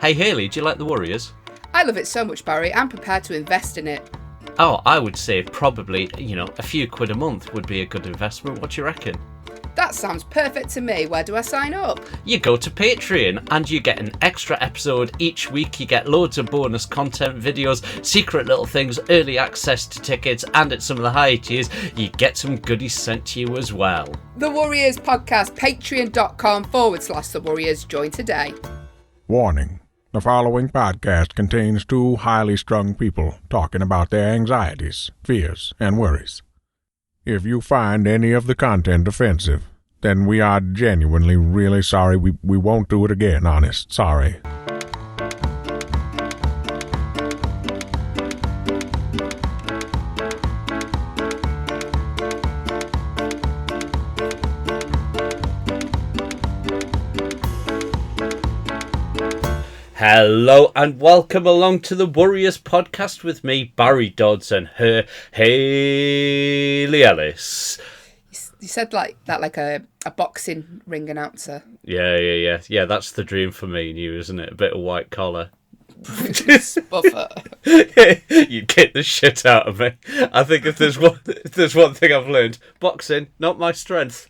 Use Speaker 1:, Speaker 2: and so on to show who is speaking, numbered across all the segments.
Speaker 1: Hey Hayley, do you like the Warriors?
Speaker 2: I love it so much, Barry. I'm prepared to invest in it.
Speaker 1: Oh, I would say probably, a few quid a month would be a good investment. What do you reckon?
Speaker 2: That sounds perfect to me. Where do I sign up?
Speaker 1: You go to Patreon and you get an extra episode each week. You get loads of bonus content, videos, secret little things, early access to tickets, and at some of the higher tiers, you get some goodies sent to you as well.
Speaker 2: The Warriors Podcast, patreon.com/The Warriors. Join today.
Speaker 3: Warning. The following podcast contains two highly strung people talking about their anxieties, fears, and worries. If you find any of the content offensive, then we are genuinely really sorry. We won't do it again, honest. Sorry.
Speaker 1: Hello and welcome along to the Warriors Podcast with me, Barry Dodds, and her, Hayley Ellis.
Speaker 2: You said like that like a boxing ring announcer.
Speaker 1: Yeah, that's the dream for me and you, isn't it? A bit of white collar.
Speaker 2: Spuffer.
Speaker 1: You get the shit out of me. I think if there's one thing I've learned, boxing, not my strength.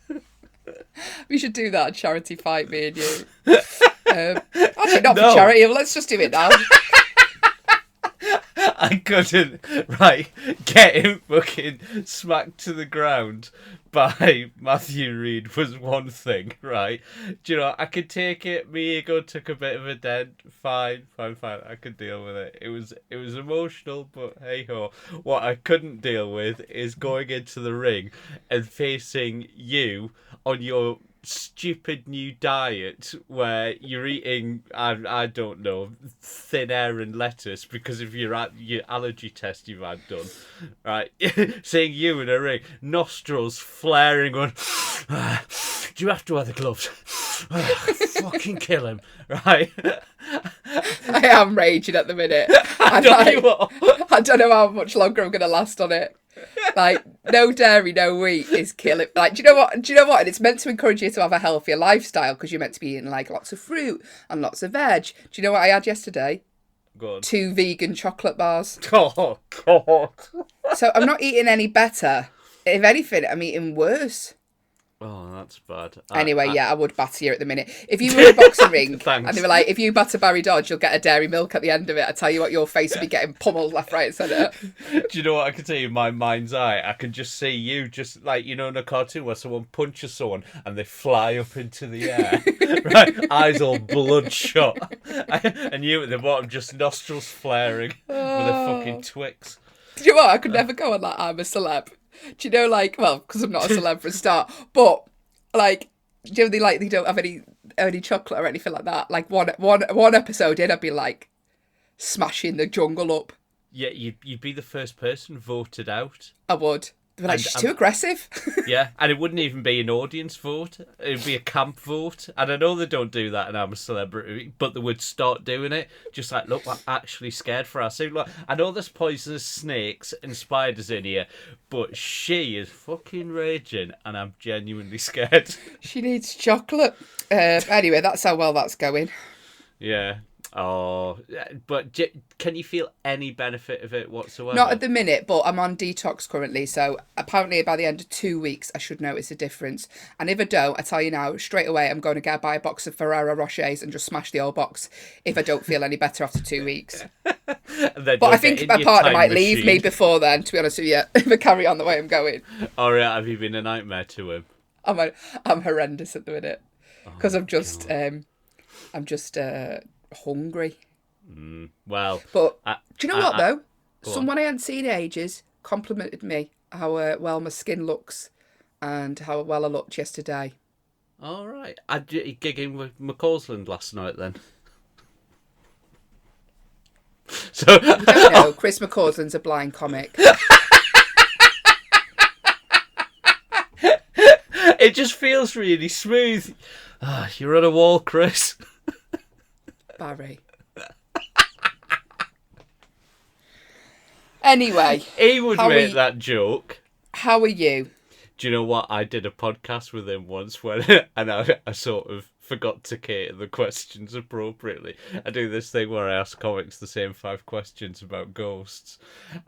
Speaker 2: We should do that charity fight, me and you. Actually, not for charity. Let's just do it now.
Speaker 1: I couldn't, get him fucking smacked to the ground by Matthew Reid was one thing, right? Do you know, I could take it, my ego took a bit of a dent, fine, I could deal with it. It was emotional, but hey-ho. What I couldn't deal with is going into the ring and facing you on your stupid new diet where you're eating I don't know, thin air and lettuce because of your allergy test you've had done, right? Seeing you in a ring, nostrils flaring, going, do you have to wear the gloves? Fucking kill him, right?
Speaker 2: I am raging at the minute.
Speaker 1: I
Speaker 2: don't know how much longer I'm going to last on it. Like, no dairy, no wheat is killing. Like, do you know what? And it's meant to encourage you to have a healthier lifestyle because you're meant to be eating like lots of fruit and lots of veg. Do you know what I had yesterday?
Speaker 1: Go on.
Speaker 2: 2 vegan chocolate bars.
Speaker 1: Oh God!
Speaker 2: So I'm not eating any better. If anything, I'm eating worse.
Speaker 1: Oh, that's bad.
Speaker 2: Anyway, I would batter you at the minute. If you were in a boxing ring
Speaker 1: Thanks.
Speaker 2: and they were like, if you batter Barry Dodge, you'll get a dairy milk at the end of it. I tell you what, your face would be getting pummeled left, right, and centre.
Speaker 1: Do you know what I can tell you in my mind's eye? I can just see you just like, in a cartoon where someone punches someone and they fly up into the air. Right? Eyes all bloodshot. And you at the bottom, just nostrils flaring with a fucking Twix.
Speaker 2: Do you know what? I could never go on that I'm a celeb. Do you know, like, well, because I'm not a celeb for a start, but, like, do you know, they don't have any chocolate or anything like that? Like, one episode in, I'd be, like, smashing the jungle up.
Speaker 1: Yeah, you'd be the first person voted out.
Speaker 2: I would. They'd be like, she's too aggressive.
Speaker 1: Yeah, and it wouldn't even be an audience vote. It would be a camp vote. And I know they don't do that in I'm a Celebrity, but they would start doing it. Just like, look, we're actually scared for us. Look, I know there's poisonous snakes and spiders in here, but she is fucking raging, and I'm genuinely scared.
Speaker 2: She needs chocolate. Anyway, that's how well that's going.
Speaker 1: Yeah. Oh, but can you feel any benefit of it whatsoever?
Speaker 2: Not at the minute, but I'm on detox currently, so apparently by the end of 2 weeks, I should notice a difference. And if I don't, I tell you now, straight away, I'm going to buy a box of Ferrero Rochers and just smash the old box if I don't feel any better after 2 weeks. But I think my partner might leave me before then, to be honest with you, if I carry on the way I'm going.
Speaker 1: Oh, yeah, have you been a nightmare to him?
Speaker 2: I'm horrendous at the minute, because I'm just hungry.
Speaker 1: Well,
Speaker 2: but do you know what though? Someone I hadn't seen in ages complimented me how well my skin looks and how well I looked yesterday.
Speaker 1: All right, I gigging with McCausland last night then. So
Speaker 2: you don't know, Chris McCausland's a blind comic.
Speaker 1: It just feels really smooth. You're on a wall, Chris.
Speaker 2: Barry. Anyway.
Speaker 1: He would make that joke.
Speaker 2: How are you?
Speaker 1: Do you know what? I did a podcast with him once and I sort of forgot to cater the questions appropriately. I do this thing where I ask comics the same 5 questions about ghosts,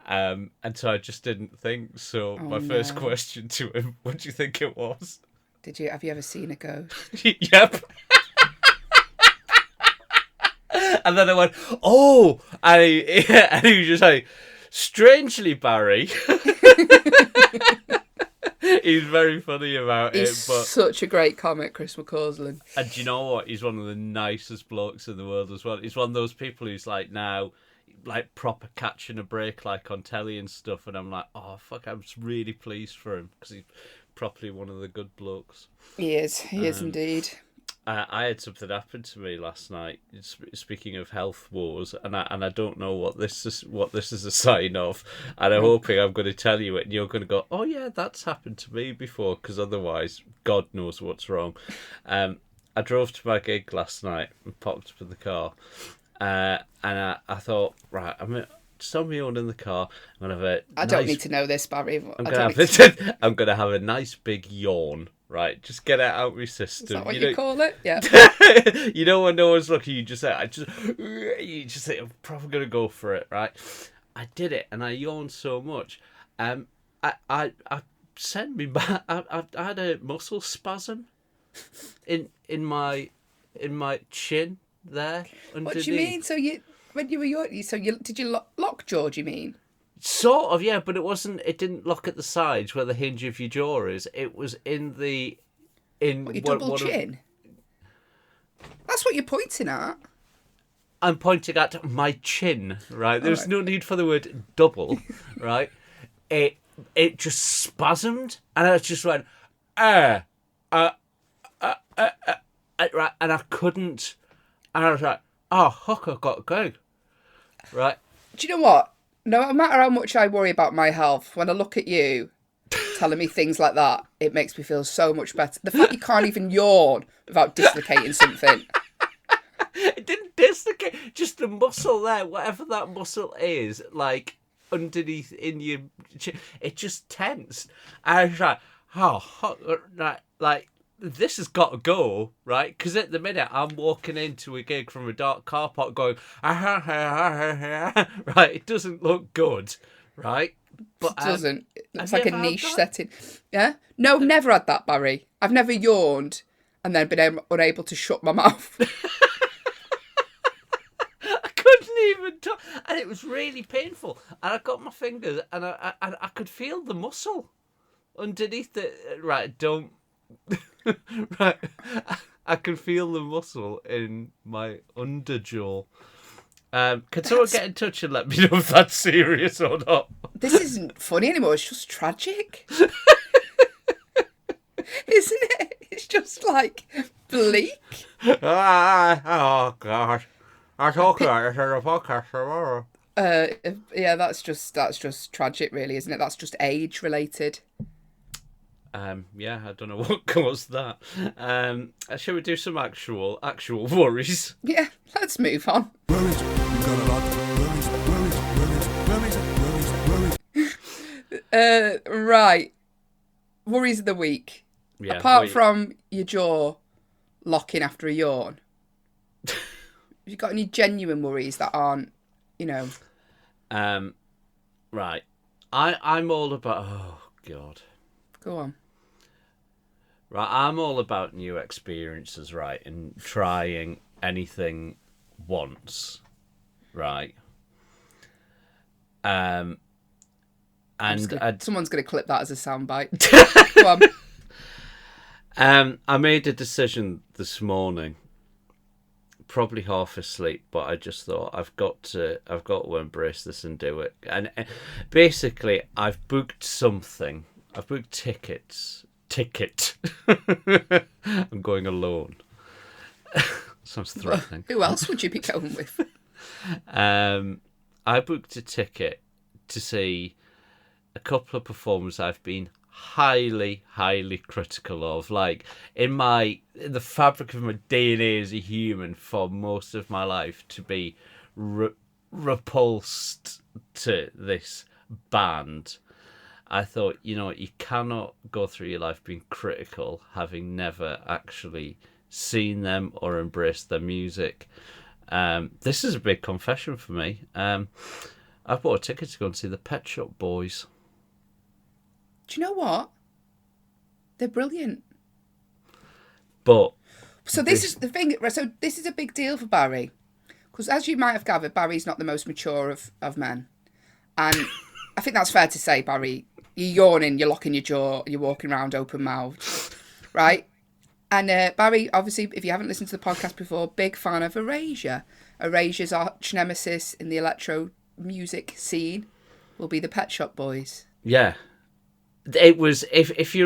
Speaker 1: and so I just didn't think. So my first
Speaker 2: no.
Speaker 1: question to him, what do you think it was?
Speaker 2: Have you ever seen a ghost?
Speaker 1: Yep. And then I went, oh, and he was just like, strangely, Barry. He's very funny about
Speaker 2: He's
Speaker 1: it, but
Speaker 2: such a great comic, Chris McCausland.
Speaker 1: and do you know what? He's one of the nicest blokes in the world as well. He's one of those people who's like now, like proper catching a break, like on telly and stuff. And I'm like, oh fuck, I'm just really pleased for him because he's properly one of the good blokes.
Speaker 2: He is indeed.
Speaker 1: I had something happen to me last night. Speaking of health wars, and I don't know what this is a sign of, and I'm hoping I'm going to tell you it, and you're going to go, oh yeah, that's happened to me before, because otherwise, God knows what's wrong. I drove to my gig last night and popped up in the car, and I thought, right, I'm just on my own in the car. I'm gonna have
Speaker 2: I don't need to know this, Barry.
Speaker 1: I'm gonna have a nice big yawn. Right, just get it out of my system.
Speaker 2: Is that what you call it? Yeah.
Speaker 1: You know when no one's looking, you just say, I'm probably gonna go for it, right? I did it, and I yawned so much. I sent me back. I had a muscle spasm in my chin there. Underneath.
Speaker 2: What do you mean? So when you were did you lockjaw? Do you mean?
Speaker 1: Sort of, yeah, but it wasn't. It didn't lock at the sides where the hinge of your jaw is. It was in
Speaker 2: What, your double chin? That's what you're pointing at.
Speaker 1: I'm pointing at my chin, right? There's no need for the word double, right? It just spasmed, and I just went, right, and I couldn't, and I was like, oh, fuck, I've got to go, right?
Speaker 2: Do you know what? No matter how much I worry about my health, when I look at you telling me things like that, it makes me feel so much better. The fact you can't even yawn without dislocating something.
Speaker 1: It didn't dislocate, just the muscle there, whatever that muscle is, like underneath in your chin, it just tensed. I was like, oh, like this has got to go, right? Because at the minute I'm walking into a gig from a dark car park going, right? It doesn't look good, right? But
Speaker 2: It doesn't. It looks like a niche setting. Yeah? No, never had that, Barry. I've never yawned and then been unable to shut my mouth.
Speaker 1: I couldn't even talk, and it was really painful. And I got my fingers, and I could feel the muscle underneath the right. Don't right. I can feel the muscle in my underjaw. Can someone get in touch and let me know if that's serious or not?
Speaker 2: This isn't funny anymore. It's just tragic. Isn't it? It's just like bleak.
Speaker 1: Oh God! I'll talk about it in a podcast tomorrow.
Speaker 2: Yeah, that's just tragic, really, isn't it? That's just age related.
Speaker 1: Yeah, I don't know what caused that. Shall we do some actual worries?
Speaker 2: Yeah, let's move on.
Speaker 4: Worries, you got a lot of worries.
Speaker 2: Right. Worries of the week.
Speaker 1: Yeah,
Speaker 2: Apart from your jaw locking after a yawn, have you got any genuine worries that aren't,
Speaker 1: right. I'm all about. Oh God.
Speaker 2: Go on.
Speaker 1: Right, I'm all about new experiences, right, and trying anything once, right. And
Speaker 2: someone's gonna clip that as a soundbite. Go on.
Speaker 1: I made a decision this morning, probably half asleep, but I just thought I've got to embrace this and do it. And basically, I've booked something. I've booked tickets. I'm going alone. Sounds threatening.
Speaker 2: Who else would you be going with?
Speaker 1: I booked a ticket to see a couple of performers I've been highly, highly critical of. Like in the fabric of my DNA as a human for most of my life, to be repulsed to this band. I thought, you cannot go through your life being critical, having never actually seen them or embraced their music. This is a big confession for me. I bought a ticket to go and see the Pet Shop Boys.
Speaker 2: Do you know what? They're brilliant.
Speaker 1: But
Speaker 2: So this is the thing. So this is a big deal for Barry, because as you might have gathered, Barry's not the most mature of men, and I think that's fair to say. Barry, you're yawning, you're locking your jaw, you're walking around open mouthed, right? And Barry, obviously, if you haven't listened to the podcast before, big fan of Erasure. Erasure's arch nemesis in the electro music scene will be the Pet Shop Boys.
Speaker 1: yeah, it was if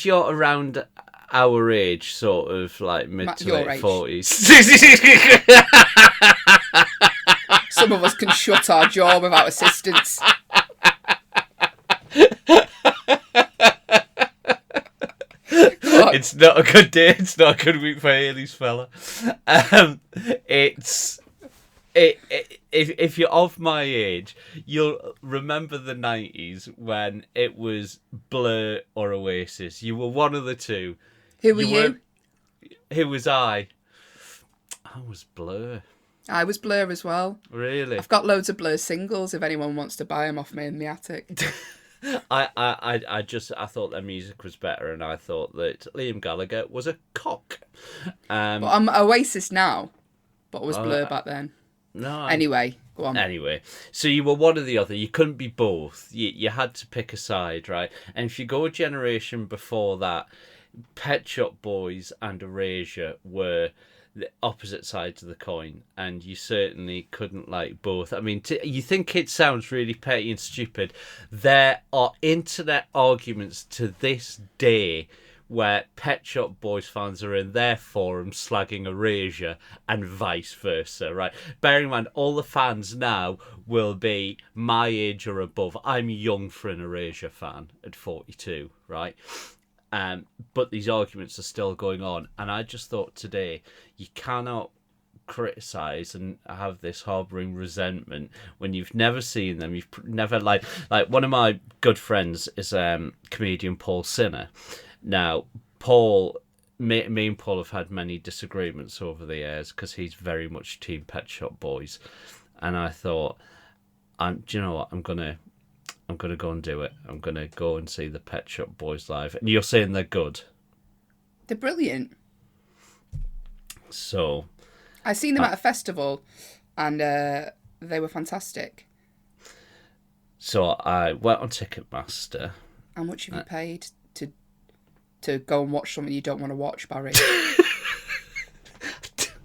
Speaker 1: you're around our age, sort of like mid to
Speaker 2: your
Speaker 1: late
Speaker 2: age.
Speaker 1: 40s.
Speaker 2: Some of us can shut our jaw without assistance.
Speaker 1: It's not a good day. It's not a good week for Haley's fella. If you're of my age, you'll remember the 90s when it was Blur or Oasis. You were one of the two.
Speaker 2: Who were you?
Speaker 1: Who was I? I was Blur.
Speaker 2: I was Blur as well.
Speaker 1: Really?
Speaker 2: I've got loads of Blur singles if anyone wants to buy them off me in the attic.
Speaker 1: I thought their music was better, and I thought that Liam Gallagher was a cock.
Speaker 2: But I'm Oasis now, but I was Blur back then.
Speaker 1: No.
Speaker 2: Anyway, go on.
Speaker 1: Anyway, so you were one or the other. You couldn't be both. You had to pick a side, right? And if you go a generation before that, Pet Shop Boys and Erasure were the opposite sides of the coin, and you certainly couldn't like both. I mean, you think it sounds really petty and stupid. There are internet arguments to this day where Pet Shop Boys fans are in their forums slagging Erasure and vice versa, right? Bearing in mind, all the fans now will be my age or above. I'm young for an Erasure fan at 42, right? But these arguments are still going on, and I just thought today, you cannot criticize and have this harboring resentment when you've never seen them. You've never like one of my good friends is comedian Paul Sinner. Now, Paul, me and Paul have had many disagreements over the years because he's very much Team Pet Shop Boys, and I thought, do you know what? I'm gonna go and do it. I'm gonna go and see the Pet Shop Boys live, and you're saying they're good.
Speaker 2: They're brilliant.
Speaker 1: So,
Speaker 2: I seen them at a festival, and they were fantastic.
Speaker 1: So I went on Ticketmaster.
Speaker 2: How much have you paid to go and watch something you don't want to watch, Barry?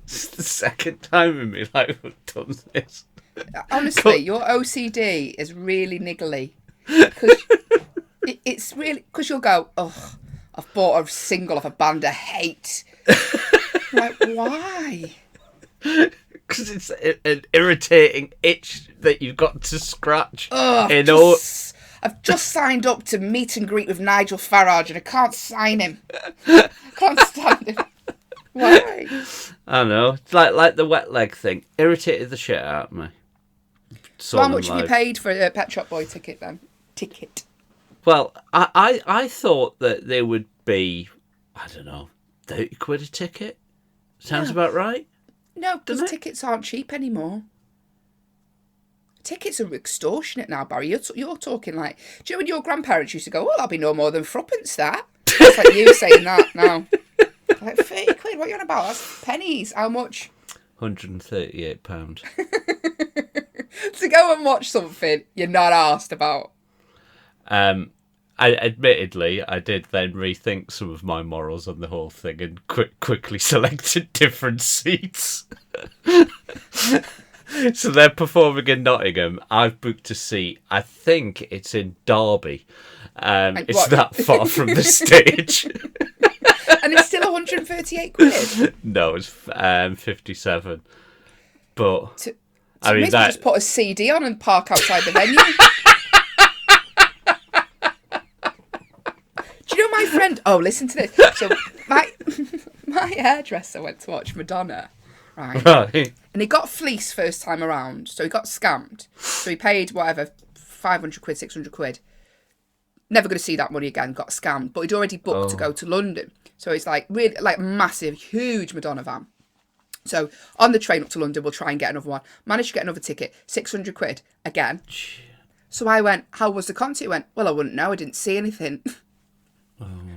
Speaker 1: It's the second time in my life I've done this.
Speaker 2: Honestly, your OCD is really niggly. Because it's really... Because you'll go, oh, I've bought a single of a band I hate. Like, why?
Speaker 1: Because it's an irritating itch that you've got to scratch.
Speaker 2: I've just signed up to meet and greet with Nigel Farage and I can't sign him. I can't stand him. Why?
Speaker 1: I don't know. It's like the wet leg thing. Irritated the shit out of me.
Speaker 2: So how much have you paid for a Pet Shop Boy ticket then?
Speaker 1: Well, I thought that they would be, I don't know, 30 quid a ticket. Sounds about right.
Speaker 2: No, because tickets aren't cheap anymore. Tickets are extortionate now, Barry. You're talking like... Do you know when your grandparents used to go, well, that'll be no more than threepence, that? It's like you saying that now. Like, 30 quid, what are you on about? That's pennies. How much?
Speaker 1: £138.
Speaker 2: To go and watch something you're not asked about.
Speaker 1: Admittedly, I did then rethink some of my morals on the whole thing and quickly selected different seats. So they're performing in Nottingham. I've booked a seat. I think it's in Derby. It's that far from the stage.
Speaker 2: And it's still 138 quid?
Speaker 1: No, it's 57. But
Speaker 2: I mean, just put a CD on and park outside the venue. Do you know my friend? Oh, listen to this. So my hairdresser went to watch Madonna, right? And he got fleeced first time around, so he got scammed. So he paid whatever, 500 quid, 600 quid. Never going to see that money again. Got scammed, but he'd already booked to go to London. So it's like really like massive, huge Madonna van. So on the train up to London, we'll try and get another one. Managed to get another ticket, 600 quid again. So I went, how was the concert? He went, well, I wouldn't know. I didn't see anything.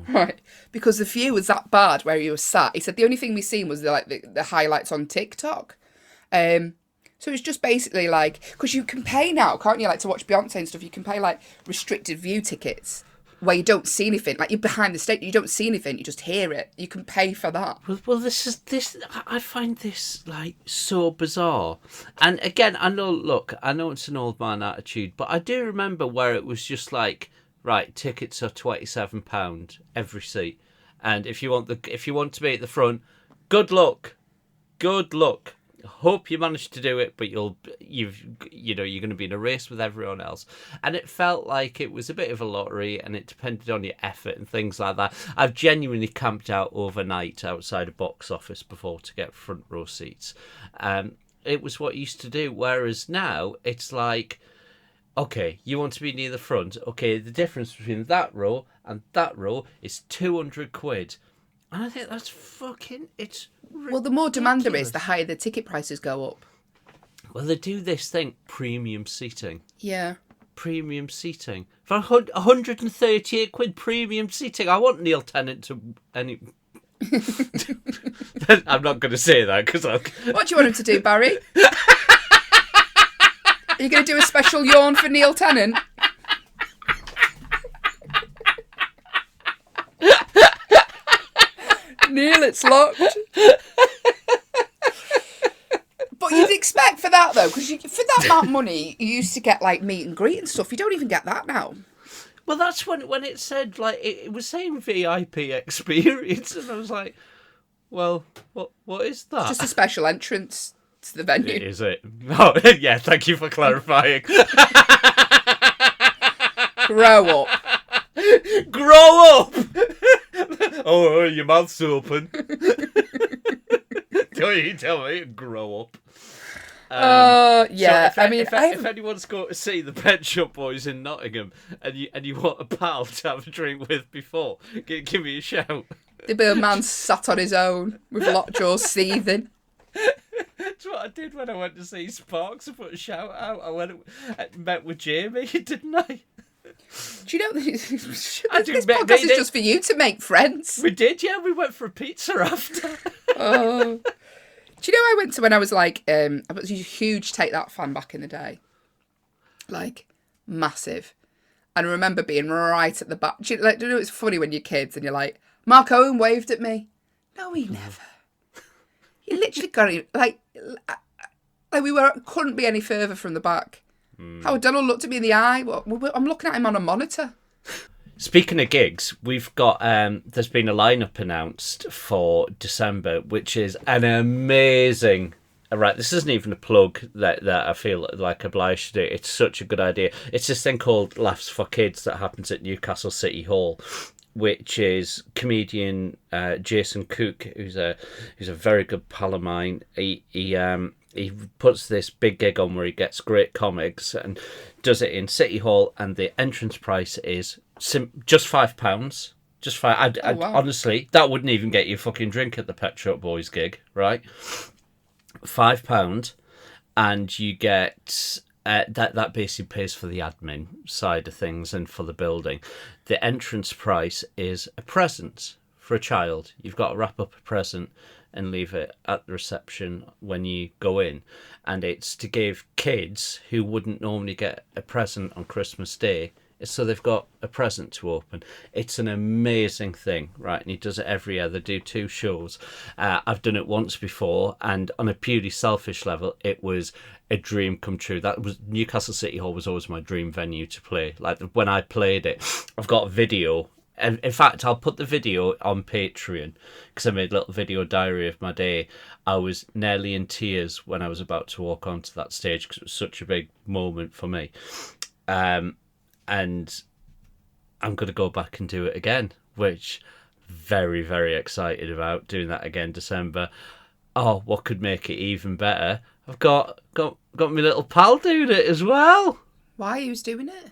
Speaker 2: Right. Because the view was that bad where he was sat. He said the only thing we seen was the highlights on TikTok. So it's just basically like, because you can pay now, can't you? Like to watch Beyonce and stuff, you can pay like restricted view tickets where you don't see anything. Like you're behind the stage, you don't see anything, you just hear it. You can pay for that.
Speaker 1: Well, this. I find this like so bizarre. And again, I know it's an old man attitude, but I do remember where it was just like, right, tickets are £27 every seat, and if you want to be at the front, good luck. Hope you manage to do it, but you're going to be in a race with everyone else. And it felt like it was a bit of a lottery, and it depended on your effort and things like that. I've genuinely camped out overnight outside a box office before to get front row seats. It was what I used to do, whereas now it's like, okay, you want to be near the front. Okay, the difference between that row and that row is 200 quid. And I think that's it's ridiculous.
Speaker 2: Well, the more demand there is, the higher the ticket prices go up.
Speaker 1: Well, they do this thing, premium seating.
Speaker 2: Yeah.
Speaker 1: Premium seating. For 138 quid premium seating. I want Neil Tennant to... I'm not going to say that because I'll...
Speaker 2: What do you want him to do, Barry? Are you going to do a special yawn for Neil Tennant? Neil, it's locked. But you'd expect for that, though, because for that amount of money, you used to get, like, meet and greet and stuff. You don't even get that now.
Speaker 1: Well, that's when it said, like, it was saying VIP experience, and I was like, well, what is that?
Speaker 2: It's just a special entrance to the venue.
Speaker 1: Is it? Oh, yeah, thank you for clarifying.
Speaker 2: Grow up.
Speaker 1: Grow up! Oh, your mouth's open. Don't you tell me, grow up.
Speaker 2: Yeah.
Speaker 1: So
Speaker 2: if
Speaker 1: anyone's going to see the Pet Shop Boys in Nottingham and you want a pal to have a drink with before, give me a shout.
Speaker 2: the Bill man sat on his own with lockjaw seething.
Speaker 1: That's what I did when I went to see Sparks. I put a shout out. I met with Jamie, didn't I?
Speaker 2: Do you know this
Speaker 1: think
Speaker 2: podcast is just for you to make friends?
Speaker 1: We did, yeah. We went for a pizza after.
Speaker 2: Oh. Do you know I went to when I was like, I was a huge Take That fan back in the day. Like, massive. And I remember being right at the back. Do you know it's funny when you're kids and you're like, Mark Owen waved at me. No, he never. He literally got it. Like couldn't be any further from the back. Howard Donald looked at me in the eye. I'm looking at him on a monitor.
Speaker 1: Speaking of gigs, we've got there's been a lineup announced for December, which is an amazing. Right, this isn't even a plug that I feel like obliged to do. It's such a good idea. It's this thing called Laughs for Kids that happens at Newcastle City Hall, which is comedian Jason Cook, who's a very good pal of mine. He puts this big gig on where he gets great comics and does it in City Hall, and the entrance price is just £5. Just five.
Speaker 2: Wow.
Speaker 1: Honestly, that wouldn't even get you a fucking drink at the Pet Shop Boys gig, right? £5, and you get that basically pays for the admin side of things and for the building. The entrance price is a present for a child. You've got to wrap up a present and leave it at the reception when you go in. And it's to give kids who wouldn't normally get a present on Christmas Day, so they've got a present to open. It's an amazing thing, right? And he does it every year. They do 2 shows. I've done it once before, and on a purely selfish level, it was a dream come true. That was Newcastle City Hall was always my dream venue to play. Like when I played it, I've got a video. And in fact, I'll put the video on Patreon because I made a little video diary of my day. I was nearly in tears when I was about to walk onto that stage because it was such a big moment for me. And I'm going to go back and do it again, which very, very excited about doing that again December. Oh, what could make it even better? I've got my little pal doing it as well.
Speaker 2: Why? Who's doing it?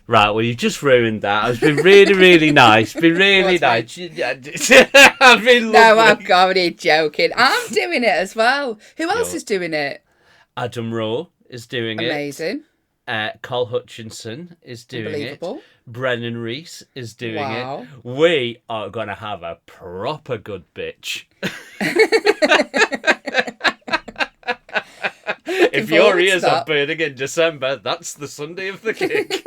Speaker 1: Right, well, you've just ruined that. It's been really, really nice. Been really
Speaker 2: What's
Speaker 1: nice. I've been
Speaker 2: No,
Speaker 1: lovely.
Speaker 2: I'm only joking. I'm doing it as well. Who else is doing it?
Speaker 1: Adam Rowe is doing
Speaker 2: Amazing.
Speaker 1: it. Cole Hutchinson is doing
Speaker 2: Unbelievable.
Speaker 1: it. Brennan Reese is doing
Speaker 2: Wow.
Speaker 1: it. We are going to have a proper good bitch. If your
Speaker 2: forward to
Speaker 1: ears are
Speaker 2: that.
Speaker 1: burning in December, that's the Sunday of the kick.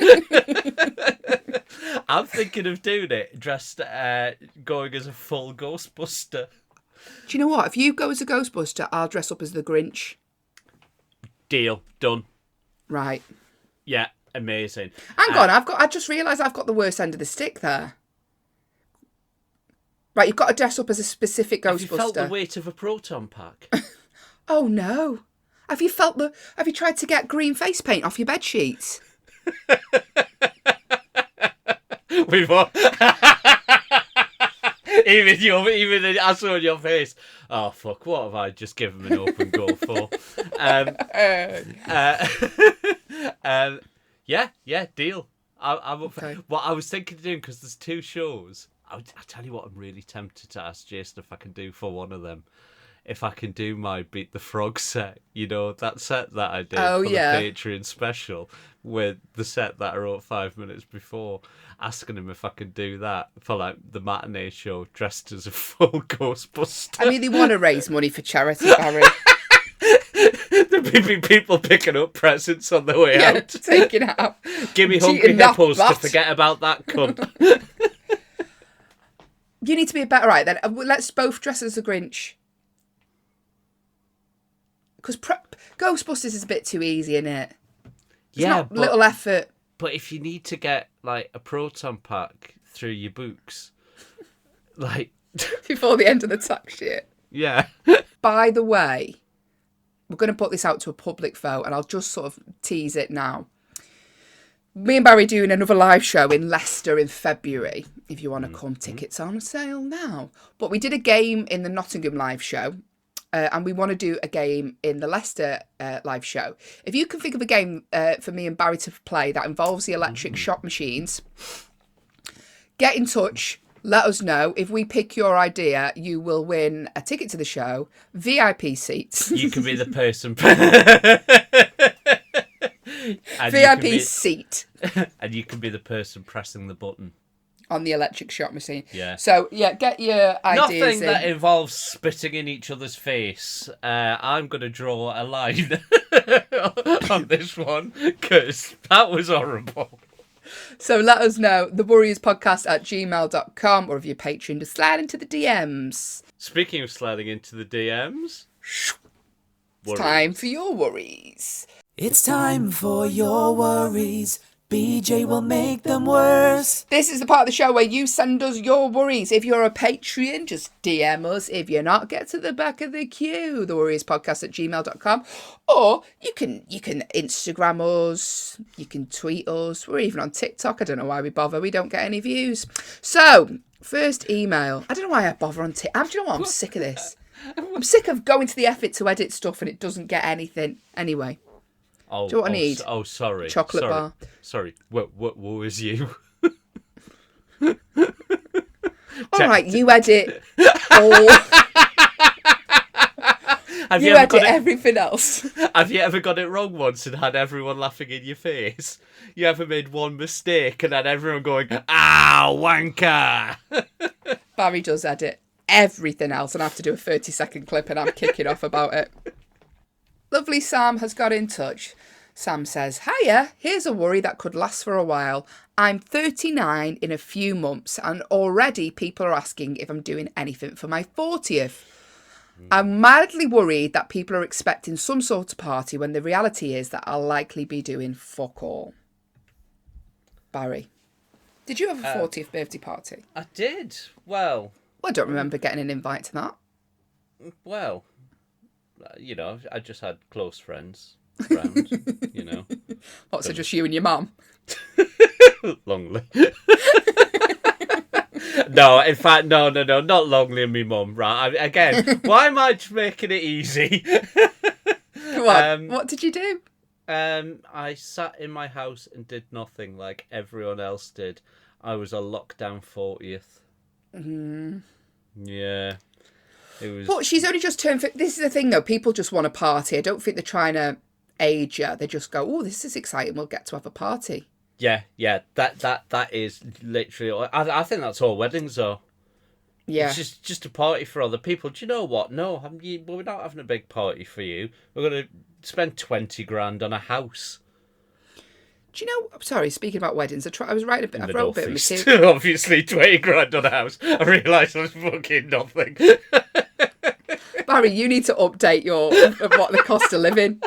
Speaker 1: I'm thinking of doing it dressed, going as a full Ghostbuster.
Speaker 2: Do you know what? If you go as a Ghostbuster, I'll dress up as the Grinch.
Speaker 1: Deal. Done.
Speaker 2: Right.
Speaker 1: Yeah, amazing.
Speaker 2: Hang on, I just realised I've got the worst end of the stick there. Right, you've got to dress up as a specific
Speaker 1: Have you felt the
Speaker 2: Ghostbuster.
Speaker 1: weight of a proton pack?
Speaker 2: Oh no. Have you tried to get green face paint off your bed sheets?
Speaker 1: We've all... even I saw in your face. Oh fuck! What have I just given him an open goal for? Yeah, deal. I'm up for.
Speaker 2: Okay.
Speaker 1: What I was thinking of doing, because there's two shows. I tell you what, I'm really tempted to ask Jason if I can do for one of them. If I can do my Beat the Frog set, that set that I did
Speaker 2: Oh,
Speaker 1: for
Speaker 2: yeah.
Speaker 1: the Patreon special, with the set that I wrote 5 minutes before, asking him if I can do that for like the matinee show dressed as a full Ghostbuster.
Speaker 2: I mean, they want to raise money for charity, Barry.
Speaker 1: There'd be people picking up presents on the way
Speaker 2: Yeah,
Speaker 1: out.
Speaker 2: taking it out.
Speaker 1: Give me Hungry
Speaker 2: Cheating that
Speaker 1: Hippos to
Speaker 2: bat.
Speaker 1: forget about that cunt.
Speaker 2: You need to be a better right then. Let's both dress as a Grinch. Because Ghostbusters is a bit too easy, isn't it? It's not little effort.
Speaker 1: But if you need to get like a proton pack through your books, like
Speaker 2: Before the end of the tax year.
Speaker 1: yeah.
Speaker 2: By the way, we're going to put this out to a public vote, and I'll just sort of tease it now. Me and Barry doing another live show in Leicester in February. If you want to come, tickets on sale now. But we did a game in the Nottingham live show, and we want to do a game in the Leicester live show. If you can think of a game for me and Barry to play that involves the electric shop machines, get in touch. Let us know. If we pick your idea, you will win a ticket to the show, VIP seats.
Speaker 1: You can be the person. And
Speaker 2: VIP seat
Speaker 1: and you can be the person pressing the button.
Speaker 2: on the electric shot machine.
Speaker 1: Yeah.
Speaker 2: So, yeah, get your ideas
Speaker 1: Nothing
Speaker 2: in.
Speaker 1: that involves spitting in each other's face. I'm going to draw a line on this one, because that was horrible.
Speaker 2: So let us know. thewarriorspodcast@gmail.com, or if you're Patreon, just slide into the DMs.
Speaker 1: Speaking of sliding into the DMs,
Speaker 2: It's time for your worries.
Speaker 5: It's time for your worries. BJ will make them worse.
Speaker 2: This is the part of the show where you send us your worries. If you're a Patreon, just DM us. If you're not, get to the back of the queue. thewarriorspodcast@gmail.com. Or you can Instagram us. You can tweet us. We're even on TikTok. I don't know why we bother. We don't get any views. So, first email. I don't know why I bother on TikTok. Do you know what? I'm sick of this. I'm sick of going to the effort to edit stuff and it doesn't get anything. Anyway.
Speaker 1: Oh,
Speaker 2: Do you know what I need?
Speaker 1: Oh, sorry.
Speaker 2: Chocolate
Speaker 1: sorry.
Speaker 2: bar.
Speaker 1: Sorry. What was you?
Speaker 2: All right, you edit all.
Speaker 1: Have
Speaker 2: You
Speaker 1: ever
Speaker 2: edit
Speaker 1: got it?
Speaker 2: everything else.
Speaker 1: Have you ever got it wrong once and had everyone laughing in your face? You ever made one mistake and had everyone going, "Ah, wanker"?
Speaker 2: Barry does edit everything else, and I have to do a 30-second clip, and I'm kicking off about it. Lovely Sam has got in touch. Sam says, "Hiya, here's a worry that could last for a while. I'm 39 in a few months, and already people are asking if I'm doing anything for my 40th. I'm mildly worried that people are expecting some sort of party when the reality is that I'll likely be doing fuck all." Barry, did you have a 40th birthday party?
Speaker 1: I did. Well,
Speaker 2: I don't remember getting an invite to that.
Speaker 1: I just had close friends around,
Speaker 2: What, so just you and your mum?
Speaker 1: Longley. No, in fact, no, not Longley and me mum. Right, again, why am I just making it easy?
Speaker 2: Come on, what did you do?
Speaker 1: I sat in my house and did nothing like everyone else did. I was a lockdown 40th. Yeah. It was.
Speaker 2: But she's only just turned. This is the thing, though. People just want a party. I don't think they're trying to age her. They just go, "Oh, this is exciting. We'll get to have a party."
Speaker 1: Yeah. That is literally. I think that's all weddings are.
Speaker 2: Yeah.
Speaker 1: It's just a party for other people. Do you know what? No, we're not having a big party for you. We're going to spend 20 grand on a house.
Speaker 2: Do you know? Sorry, speaking about weddings, I was writing a bit. I wrote a bit of
Speaker 1: Northeast.
Speaker 2: material.
Speaker 1: Obviously, 20 grand on a house. I realised I was fucking nothing.
Speaker 2: Barry, you need to update of what the cost of living.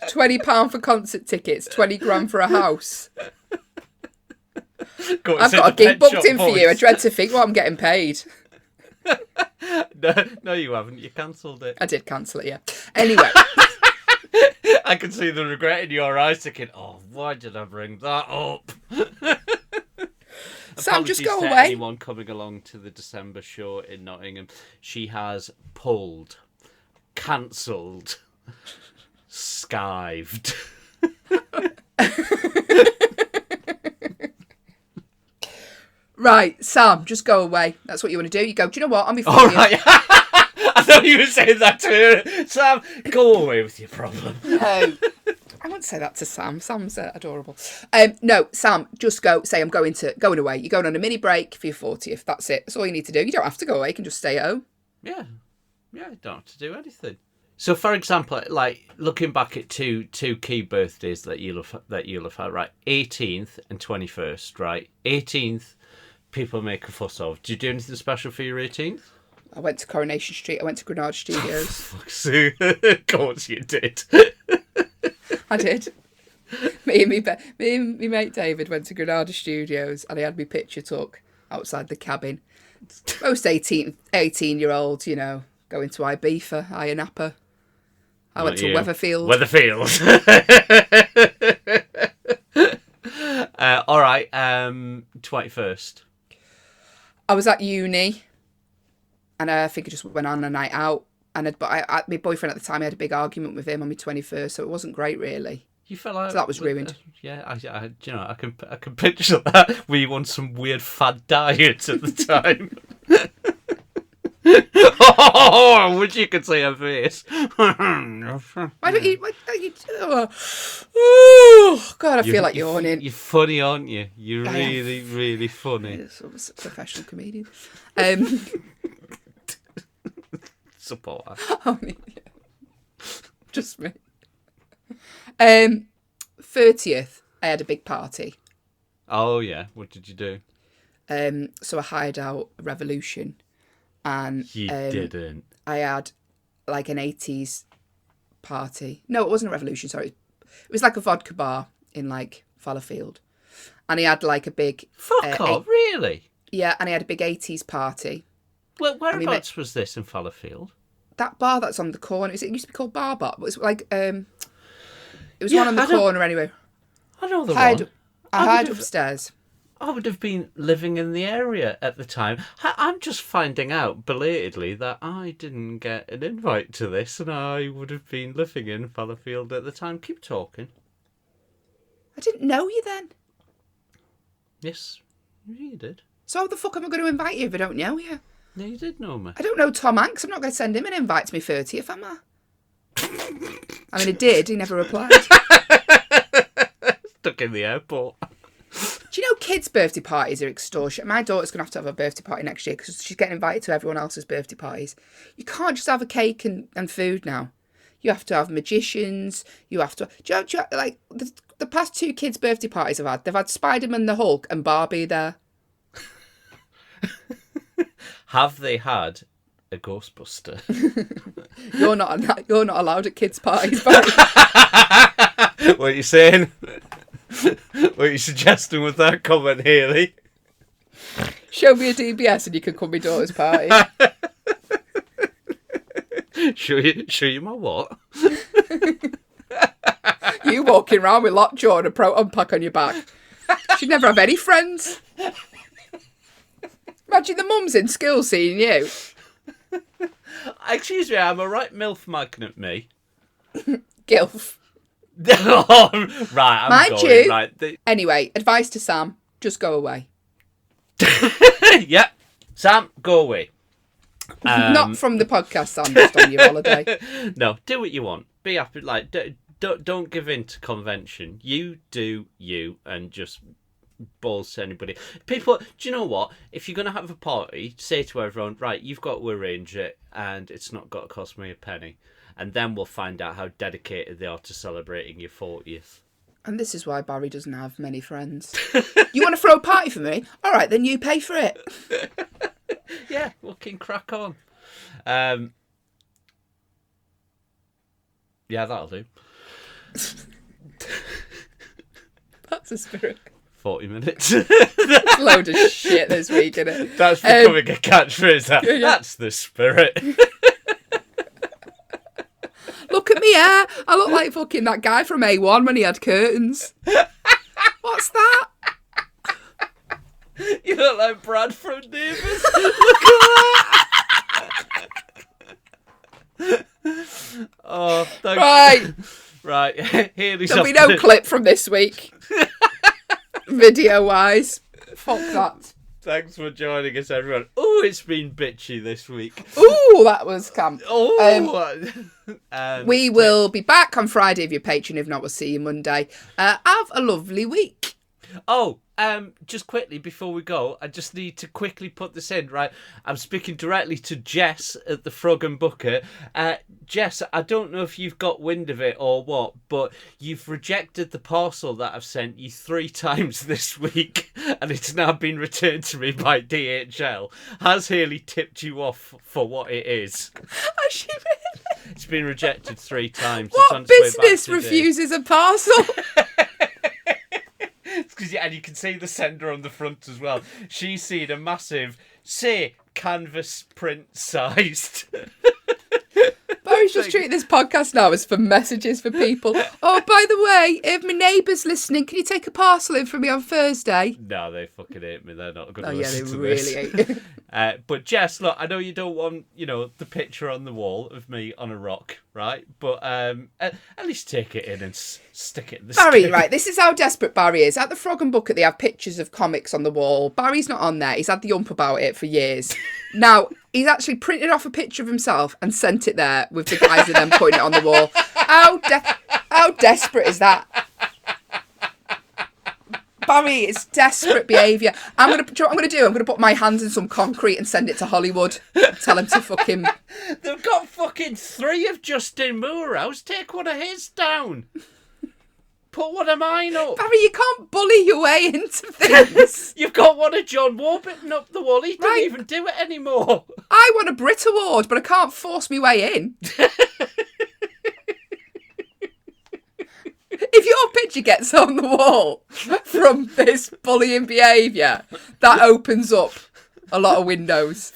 Speaker 2: £20 for concert tickets, 20 grand for a house. I've got a gig booked in for you. I dread to think what I'm getting paid.
Speaker 1: No, you haven't. You cancelled it.
Speaker 2: I did cancel it, yeah. Anyway.
Speaker 1: I can see the regret in your eyes thinking, oh, why did I bring that up?
Speaker 2: Sam, just go
Speaker 1: to
Speaker 2: away.
Speaker 1: Anyone coming along to the December show in Nottingham, she has pulled, cancelled, skived.
Speaker 2: Right, Sam, just go away. That's what you want to do. You go, do you know what? I'm before
Speaker 1: All
Speaker 2: you.
Speaker 1: right. I thought you were saying that to her. Sam, go away with your problem.
Speaker 2: No. I wouldn't say that to Sam. Sam's adorable. No, Sam, just go. Say I'm going away. You're going on a mini break for your 40th. That's it. That's all you need to do. You don't have to go away. You can just stay at home.
Speaker 1: Yeah, you don't have to do anything. So, for example, like looking back at two key birthdays that you'll have had, right? 18th and 21st, right? 18th, people make a fuss of. Did you do anything special for your 18th?
Speaker 2: I went to Coronation Street. I went to Granada Studios.
Speaker 1: Of course you did.
Speaker 2: I did. Me and my mate David went to Granada Studios and he had me picture took outside the cabin. Most 18-year-olds, you know, going to Ibiza, Ayia Napa. I went to Weatherfield.
Speaker 1: All right, 21st.
Speaker 2: I was at uni and I think I just went on a night out. But my boyfriend at the time, I had a big argument with him on my 21st, so it wasn't great, really.
Speaker 1: You felt like
Speaker 2: so that was ruined.
Speaker 1: Yeah, I can picture that. Were you on some weird fad diet at the time? Oh, I wish you could see her face.
Speaker 2: Why don't you? Oh, God, I feel like yawning.
Speaker 1: You're funny, aren't you? You're really, really funny.
Speaker 2: It's a professional comedian.
Speaker 1: Support her.
Speaker 2: Oh, yeah. Just me. 30th, I had a big party.
Speaker 1: Oh yeah, what did you do?
Speaker 2: So I hired out a Revolution, and
Speaker 1: You didn't.
Speaker 2: I had like an 80s party. No, it wasn't a Revolution. Sorry, it was like a vodka bar in like Fallowfield, and he had like a big.
Speaker 1: Fuck off! Really?
Speaker 2: Yeah, and he had a big 80s party.
Speaker 1: Well, whereabouts was this in Fallowfield?
Speaker 2: That bar that's on the corner. It used to be called Bar Bar, but it was like it was one on the corner anyway.
Speaker 1: I know the
Speaker 2: one. I hired
Speaker 1: have,
Speaker 2: upstairs.
Speaker 1: I would have been living in the area at the time. I'm just finding out belatedly that I didn't get an invite to this, and I would have been living in Fallowfield at the time. Keep talking.
Speaker 2: I didn't know you then.
Speaker 1: Yes, you did.
Speaker 2: So how the fuck am I going to invite you if I don't know you?
Speaker 1: No, you did know me.
Speaker 2: I don't know Tom Hanks. I'm not going to send him an invite to my 30th, am I? I mean, he did. He never replied.
Speaker 1: Stuck in the airport.
Speaker 2: Do you know kids' birthday parties are extortion? My daughter's going to have a birthday party next year because she's getting invited to everyone else's birthday parties. You can't just have a cake and food now. You have to have magicians. You have to... Do you know, like, the past 2 kids' birthday parties I've had, they've had Spider-Man, the Hulk and Barbie there.
Speaker 1: Have they had a Ghostbuster?
Speaker 2: You're not allowed at kids' parties, Barry.
Speaker 1: What are you saying? What are you suggesting with that comment, Hayley?
Speaker 2: Show me a DBS and you can come to my daughter's party.
Speaker 1: Show you my what?
Speaker 2: You walking around with lockjaw and a proton pack on your back. She'd never have any friends. Imagine the mums in school seeing you.
Speaker 1: Excuse me, I'm a right MILF magnet, me.
Speaker 2: Gilf.
Speaker 1: Right, I'm
Speaker 2: Mind
Speaker 1: going.
Speaker 2: you.
Speaker 1: Right.
Speaker 2: Anyway, advice to Sam, just go away.
Speaker 1: Yep. Sam, go away.
Speaker 2: Not from the podcast, Sam, just on your holiday.
Speaker 1: No, do what you want. Be happy. Like, don't give in to convention. You do you, and just balls to anybody. People, do you know what? If you're going to have a party, say to everyone, right, you've got to arrange it, and it's not got to cost me a penny. And then we'll find out how dedicated they are to celebrating your 40th.
Speaker 2: And this is why Barry doesn't have many friends. You want to throw a party for me? All right, then you pay for it.
Speaker 1: Yeah, we can crack on. Yeah, that'll do.
Speaker 2: That's a spirit.
Speaker 1: 40 minutes.
Speaker 2: Load of shit this week, isn't it?
Speaker 1: That's becoming a catchphrase.
Speaker 2: Yeah.
Speaker 1: That's the spirit.
Speaker 2: Look at me hair. I look like fucking that guy from A1 when he had curtains. What's that?
Speaker 1: You look like Brad from Neighbours. Look at that. Oh, thanks.
Speaker 2: Right.
Speaker 1: Right. Haley's
Speaker 2: There'll be
Speaker 1: off
Speaker 2: no
Speaker 1: to-
Speaker 2: clip from this week. Video-wise. Fuck that.
Speaker 1: Thanks for joining us, everyone. Oh, it's been bitchy this week.
Speaker 2: Ooh, that was camp.
Speaker 1: Oh.
Speaker 2: We will be back on Friday if you're patron. If not, we'll see you Monday. Have a lovely week.
Speaker 1: Oh, just quickly before we go, I just need to quickly put this in, right? I'm speaking directly to Jess at the Frog and Bucket. Jess, I don't know if you've got wind of it or what, but you've rejected the parcel that I've sent you 3 times this week, and it's now been returned to me by DHL. Has Haley tipped you off for what it is?
Speaker 2: Has she really?
Speaker 1: It's been rejected 3 times. It's on
Speaker 2: What
Speaker 1: its way back
Speaker 2: business
Speaker 1: today.
Speaker 2: refuses a parcel?
Speaker 1: And you can see the sender on the front as well. She's seen a massive, say, canvas print sized.
Speaker 2: Barry's just treating this podcast now as for messages for people. Oh, by the way, if my neighbour's listening, can you take a parcel in for me on Thursday?
Speaker 1: No, they fucking hate me. They're not going to
Speaker 2: Oh, yeah, they
Speaker 1: listen to
Speaker 2: really
Speaker 1: this.
Speaker 2: hate you.
Speaker 1: But Jess, look, I know you don't want, the picture on the wall of me on a rock, right? But at least take it in and stick it in the
Speaker 2: Barry,
Speaker 1: skin.
Speaker 2: right, this is how desperate Barry is. At the Frog and Bucket, they have pictures of comics on the wall. Barry's not on there. He's had the ump about it for years. Now, he's actually printed off a picture of himself and sent it there with the guys and them putting it on the wall. How desperate is that? Barry, it's desperate behaviour. Do you know what I'm going to do? I'm going to put my hands in some concrete and send it to Hollywood. Tell him to fucking...
Speaker 1: They've got fucking 3 of Justin Moorhouse. Take one of his down. Put one of mine up.
Speaker 2: Barry, you can't bully your way into things.
Speaker 1: You've got one of John Warburton up the wall. He doesn't
Speaker 2: Right.
Speaker 1: even do it anymore.
Speaker 2: I want a Brit Award, but I can't force my way in. If your picture gets on the wall from this bullying behaviour, that opens up a lot of windows.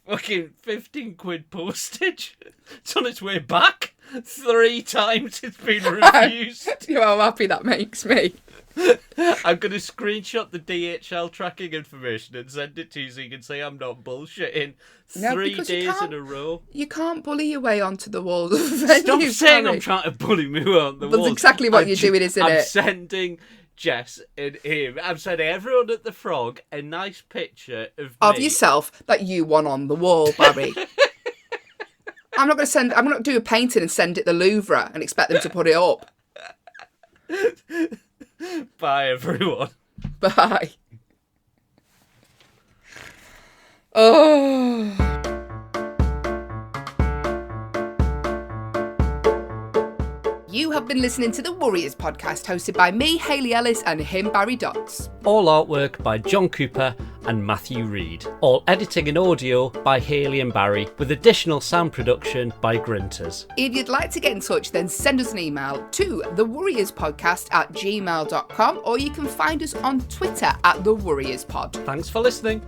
Speaker 1: Fucking 15 quid postage. It's on its way back. 3 times it's been refused.
Speaker 2: You know how happy that makes me.
Speaker 1: I'm going to screenshot the DHL tracking information and send it to you so you can say I'm not bullshitting.
Speaker 2: No,
Speaker 1: 3
Speaker 2: because you
Speaker 1: days
Speaker 2: can't-
Speaker 1: in a row.
Speaker 2: You can't bully your way onto the walls of a venue.
Speaker 1: Stop saying
Speaker 2: Barry.
Speaker 1: I'm trying to bully me on the
Speaker 2: That's
Speaker 1: wall.
Speaker 2: exactly what you're doing, isn't
Speaker 1: I'm
Speaker 2: it?
Speaker 1: sending Jess and him. I'm sending everyone at the Frog a nice picture
Speaker 2: Of
Speaker 1: me.
Speaker 2: yourself that you want on the wall, Barry. I'm not going to do a painting and send it to the Louvre and expect them to put it up.
Speaker 1: Bye, everyone.
Speaker 2: Bye. Oh. You have been listening to the Warriors podcast, hosted by me, Hayley Ellis, and him, Barry Dodds.
Speaker 1: All artwork by John Cooper and Matthew Reed. All editing and audio by Haley and Barry, with additional sound production by Grinters.
Speaker 2: If you'd like to get in touch, then send us an email to thewarriorspodcast@gmail.com, or you can find us on Twitter @thewarriorspod.
Speaker 1: Thanks for listening.